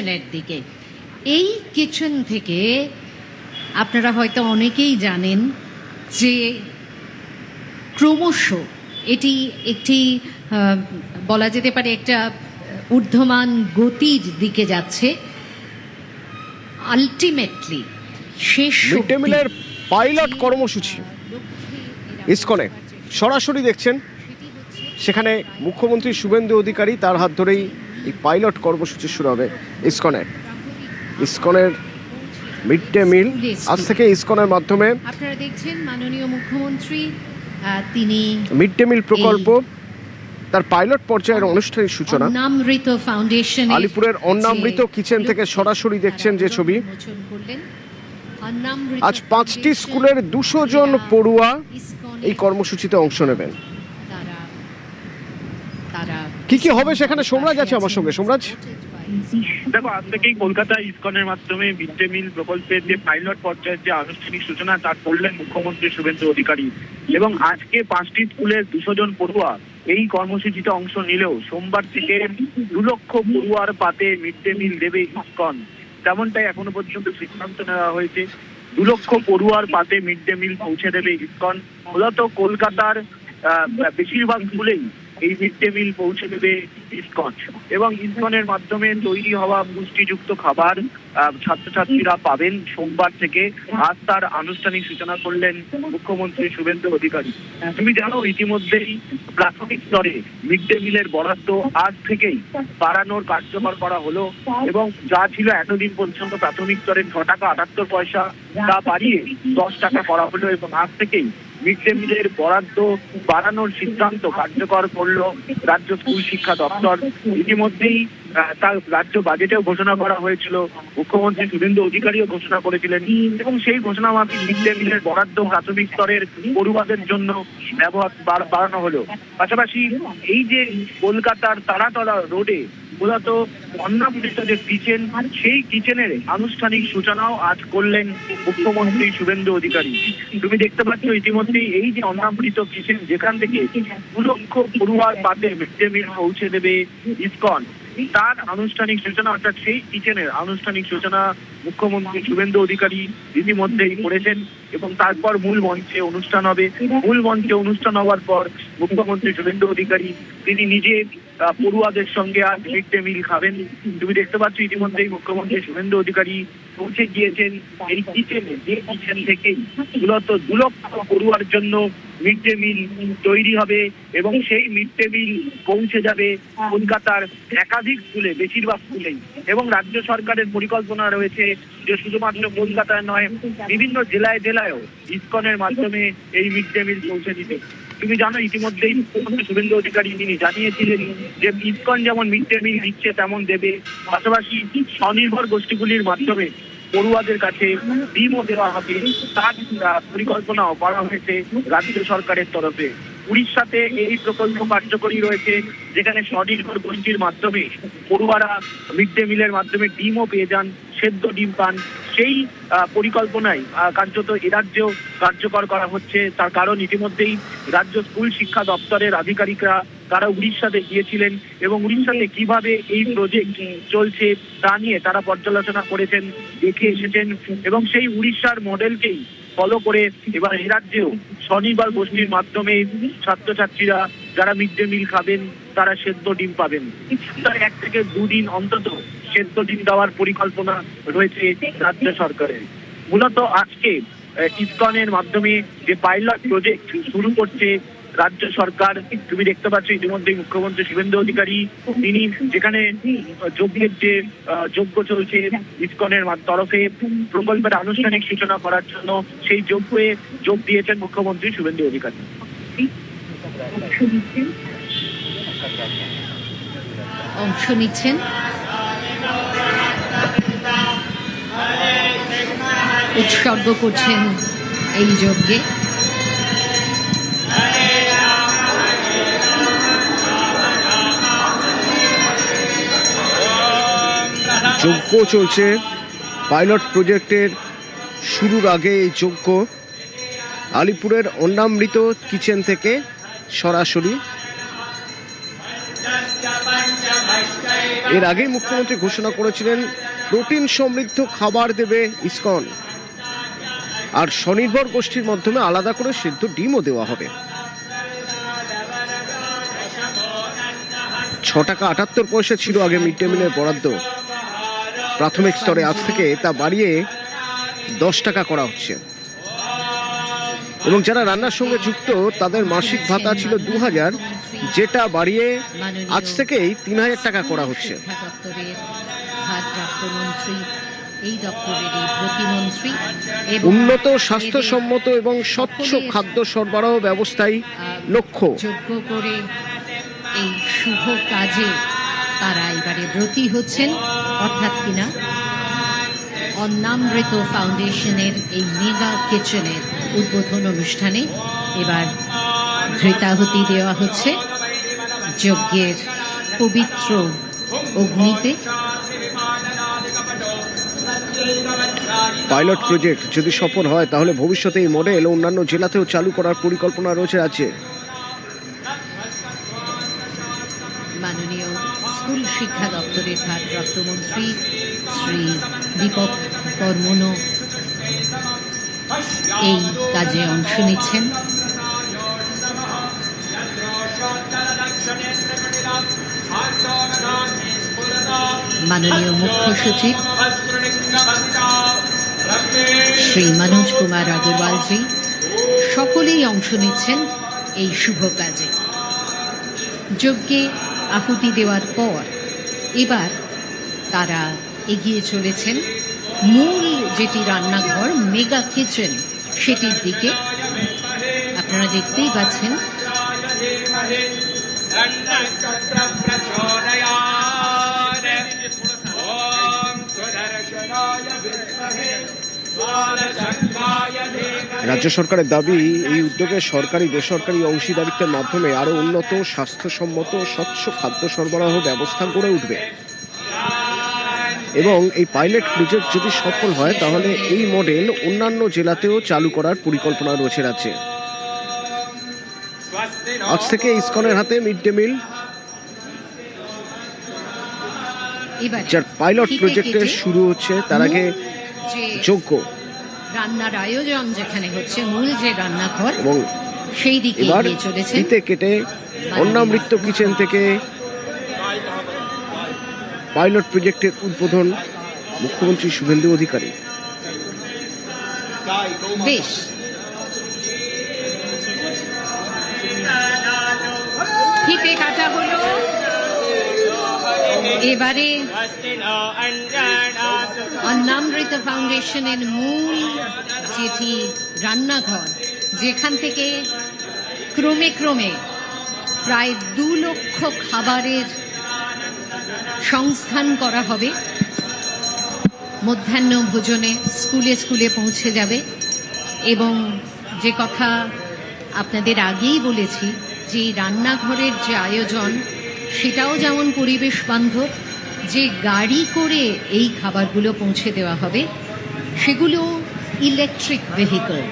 কিচেনের দিকে। এই কিচেন থেকে আপনারা হয়তো অনেকেই জানেন যে ক্রমশ এটি একটি বলা যেতে পারে একটা ঊর্ধ্বমান গতির দিকে যাচ্ছে। আলটিমেটলি শেষ মিড ডে মিলের পাইলট কর্মসূচি ইসকনে সরাসরি দেখছেন, সেখানে মুখ্যমন্ত্রী শুভেন্দু অধিকারী, তার হাত ধরেই এই পাইলট কর্মসূচি শুরু হবে ইসকনের মিড ডে মিল। আজ থেকে ইসকনের মাধ্যমে আপনারা দেখছেন মাননীয় মুখ্যমন্ত্রী তিনি মিড ডে মিল প্রকল্প তার পাইলট পর্যায়ের আনুষ্ঠানিক সূচনা। অন্নামৃত ফাউন্ডেশন আলিপুরের অন্নামৃত কিচেন থেকে সরাসরি দেখছেন যে ছবি। আজ 5টি স্কুলের 200 জন পড়ুয়া এই কর্মসূচিতে অংশ নেবেন। কি কি হবে সেখানে সোমরাজ আছে আমার সঙ্গে। সোমরাজ, দেখো, আজ থেকেই কলকাতা ইসকনের মাধ্যমে মিড ডে মিল প্রকল্পের যে পাইলট পর্যায়ের যে আনুষ্ঠানিক সূচনা তা করলেন মুখ্যমন্ত্রী শুভেন্দু অধিকারী। এবং আজকে 5টি স্কুলের 200 জন পড়ুয়া এই কর্মসূচিতে অংশ নিলেও সোমবার থেকে 2 লক্ষ পড়ুয়ার পাতে মিড ডে মিল দেবে ইসকন, তেমনটাই এখনো পর্যন্ত সিদ্ধান্ত নেওয়া হয়েছে। 2 লক্ষ পড়ুয়ার পাতে মিড ডে মিল পৌঁছে দেবে ইসকন। মূলত কলকাতার বেশিরভাগ স্কুলেই এই মিড ডে মিল পৌঁছে দেবে ইসকন, এবং ইসকনের মাধ্যমে তৈরি হওয়া পুষ্টিযুক্ত খাবার ছাত্রছাত্রীরা পাবেন সোমবার থেকে। আজ তার আনুষ্ঠানিক সূচনা করলেন মুখ্যমন্ত্রী শুভেন্দু অধিকারী। তুমি জানো, ইতিমধ্যেই প্রাথমিক স্তরে মিড ডে মিলের বরাদ্দ আজ থেকেই বাড়ানোর কার্যকর করা হলো, এবং যা ছিল এতদিন পর্যন্ত প্রাথমিক স্তরে 6 টাকা 78 পয়সা তা বাড়িয়ে 10 টাকা করা হলো, এবং আজ থেকেই মিড ডে মিলের বরাদ্দ বাড়ানোর সিদ্ধান্ত কার্যকর করলো রাজ্য স্কুল শিক্ষা দপ্তর। ইতিমধ্যেই তার রাজ্য বাজেটেও ঘোষণা করা হয়েছিল, মুখ্যমন্ত্রী শুভেন্দু অধিকারীও ঘোষণা করেছিলেন, এবং সেই ঘোষণা মাফিক মিড ডে মিলের বরাদ্দ প্রাথমিক স্তরের পড়ুয়াদের জন্য ব্যবহার বাড়ানো হলো। পাশাপাশি এই যে কলকাতার তারাতলা রোডে মূলত অন্নামৃত যে কিচেন, সেই কিচেনের আনুষ্ঠানিক সূচনাও আজ করলেন মুখ্যমন্ত্রী শুভেন্দু অধিকারী। তুমি দেখতে পাচ্ছ ইতিমধ্যেই এই যে অন্নামৃত কিচেন, যেখান থেকে 2 লক্ষ পড়ুয়ার পাতে মিড ডে মিল পৌঁছে দেবে ইসকন, তার আনুষ্ঠানিক সূচনা, অর্থাৎ সেই কিচেনের আনুষ্ঠানিক সূচনা মুখ্যমন্ত্রী শুভেন্দু অধিকারী ইতিমধ্যেই করেছেন, এবং তারপর মূল মঞ্চে অনুষ্ঠান হবে। মূল মঞ্চে অনুষ্ঠান হওয়ার পর মুখ্যমন্ত্রী শুভেন্দু অধিকারী তিনি নিজে পড়ুয়াদের সঙ্গে আজ মিড ডে মিল খাবেন। তুমি দেখতে পাচ্ছ ইতিমধ্যেই মুখ্যমন্ত্রী শুভেন্দু অধিকারী পৌঁছে গিয়েছেন এই কিচেনে, যে কিচেন থেকেই মূলত 2 লক্ষ পড়ুয়ার জন্য মিড ডে মিল তৈরি হবে, এবং সেই মিড ডে মিল পৌঁছে যাবে কলকাতার একাধিক স্কুলে, বেশিরভাগ স্কুলেই। এবং রাজ্য সরকারের পরিকল্পনা রয়েছে যে শুধুমাত্র কলকাতায় নয়, বিভিন্ন জেলায় জেলায়ও ইসকনের মাধ্যমে এই মিড ডে মিল পৌঁছে দিতে। তুমি জানো, ইতিমধ্যেই মুখ্যমন্ত্রী শুভেন্দু অধিকারী তিনি জানিয়েছিলেন যে ইসকন যেমন মিড ডে মিল দিচ্ছে তেমন দেবে, পাশাপাশি স্বনির্ভর গোষ্ঠীগুলির মাধ্যমে পড়ুয়াদের কাছে ডিমও দেওয়া হবে, তার পরিকল্পনাও করা হয়েছে রাজ্য সরকারের তরফে। উড়িষ্যাতে এই প্রকল্প কার্যকরী রয়েছে, যেখানে স্বনির্ভর গোষ্ঠীর মাধ্যমে পড়ুয়ারা মিড ডে মিলের মাধ্যমে ডিমও পেয়ে যান, সেদ্ধ ডিম পান। সেই পরিকল্পনায় কার্যত এ রাজ্যেও কার্যকর করা হচ্ছে। তার কারণ ইতিমধ্যেই রাজ্য স্কুল শিক্ষা দপ্তরের আধিকারিকরা তারা উড়িষ্যাতে গিয়েছিলেন, এবং উড়িষ্যাতে কিভাবে এই প্রজেক্ট চলছে তা নিয়ে তারা পর্যালোচনা করেছেন, দেখে এসেছেন, এবং সেই উড়িষ্যার মডেলকেই ফলো করে এবার এই রাজ্যেও স্বনির্ভর গোষ্ঠীর মাধ্যমে ছাত্রছাত্রীরা যারা মিড ডে মিল খাবেন তারা সেদ্ধ ডিম পাবেন। 1 থেকে 2 দিন অন্তত সেদ্ধ ডিম দেওয়ার পরিকল্পনা রয়েছে রাজ্য সরকারের। মূলত আজকে ইসকনের মাধ্যমে যে পাইলট প্রজেক্ট শুরু করছে রাজ্য সরকার, তুমি দেখতে পাচ্ছ ইতিমধ্যে মুখ্যমন্ত্রী শুভেন্দু অধিকারী তিনি যেখানে যজ্ঞের যে যজ্ঞ চলছে ইসকনের তরফে প্রকল্পের আনুষ্ঠানিক সূচনা করার জন্য, সেই যজ্ঞে যোগ দিয়েছেন মুখ্যমন্ত্রী শুভেন্দু অধিকারী। অংশ নিচ্ছেন উৎসর্গ করছেন এই যজ্ঞে। যজ্ঞ চলছে পাইলট প্রজেক্টের শুরুর আগে। এই যজ্ঞ আলিপুরের অন্নামৃত কিচেন থেকে সরাসরি। এর আগেই মুখ্যমন্ত্রী ঘোষণা করেছিলেন প্রোটিন সমৃদ্ধ খাবার দেবে ইসকন, আর স্বনির্ভর গোষ্ঠীর মাধ্যমে আলাদা করে সিদ্ধ ডিমও দেওয়া হবে। 6 টাকা 78 পয়সা ছিল আগে মিড ডে মিলের বরাদ্দ প্রাথমিক স্তরে, আজ থেকে তা বাড়িয়ে 10 টাকা করা হচ্ছে। এবং যারা রান্নার সঙ্গে যুক্ত তাদের মাসিক ভাতা ছিল 2000, যেটা বাড়িয়ে আজ থেকেই 3000 টাকা করা হচ্ছে। উন্নত স্বাস্থ্যসম্মত এবং স্বচ্ছ খাদ্য সরবরাহ ব্যবস্থাই লক্ষ্য। যোগ্য করে এই শুভ কাজে তারা এবারে ব্রতী হচ্ছেন, অর্থাৎ কিনা অন্নামৃত ফাউন্ডেশনের এই মেগা কিচেনের উদ্বোধন অনুষ্ঠানে এবার ঘৃতাহুতি দেওয়া হচ্ছে যজ্ঞের পবিত্র অগ্নিতে। পাইলট প্রজেক্ট যদি সফল হয় তাহলে ভবিষ্যতে এই মডেল অন্যান্য জেলাতেও চালু করার পরিকল্পনা রয়েছে আছে। মাননীয় স্কুল শিক্ষা দপ্তরের ভারপ্রাপ্ত মন্ত্রী শ্রী দীপক বর্মন এই কাজে অংশ নিচ্ছেন। মাননীয় মুখ্য সচিব শ্রী মনোজ কুমার আগরওয়ালজি সকলেই অংশ নিচ্ছেন এই শুভ কাজে। যজ্ঞে আহুতি দেওয়ার পর এবার তারা এগিয়ে চলেছেন মূল যেটি রান্নাঘর মেগা কিচেন সেটির দিকে। আপনারা দেখতেই পাচ্ছেন রাজ্য সরকারের দাবি এই উদ্যোগে সরকারি বেসরকারি অংশীদারিত্বের মাধ্যমে আরো উন্নত স্বাস্থ্যসম্মত স্বচ্ছ খাদ্য সরবরাহ ব্যবস্থা গড়ে উঠবে এবং এই পাইলট প্রজেক্ট যদি সফল হয় তাহলে এই মডেল অন্যান্য জেলাতেও চালু করার পরিকল্পনা রয়েছে রাজ্যে। আজ থেকে ইসকনের হাতে মিড ডে মিল, যার পাইলট প্রজেক্টে শুরু হচ্ছে তার আগে যোগ্য রান্নার আয়োজন যেখানে হচ্ছে মূল যে রান্নাঘর এবং সেই দিকে এগিয়ে চলেছে। ফিতে কেটে অন্নামৃত কিচেন থেকে পাইলট প্রজেক্টের উদ্বোধন মুখ্যমন্ত্রী শুভেন্দু অধিকারী। বেশ, ফিতে কাটা হলো। এবারে অন্নামৃত ফাউন্ডেশনের মূল যেটি রান্নাঘর, যেখান থেকে ক্রমে ক্রমে প্রায় 2 লক্ষ খাবারের সংস্থান করা হবে, মধ্যাহ্ন ভোজনে স্কুলে স্কুলে পৌঁছে যাবে। এবং যে কথা আপনাদের আগেই বলেছি যে রান্নাঘরের যে আয়োজন সেটাও যেমন পরিবেশ বান্ধব, যে গাড়ি করে এই খাবারগুলো পৌঁছে দেওয়া হবে সেগুলো ইলেকট্রিক ভেহিকল।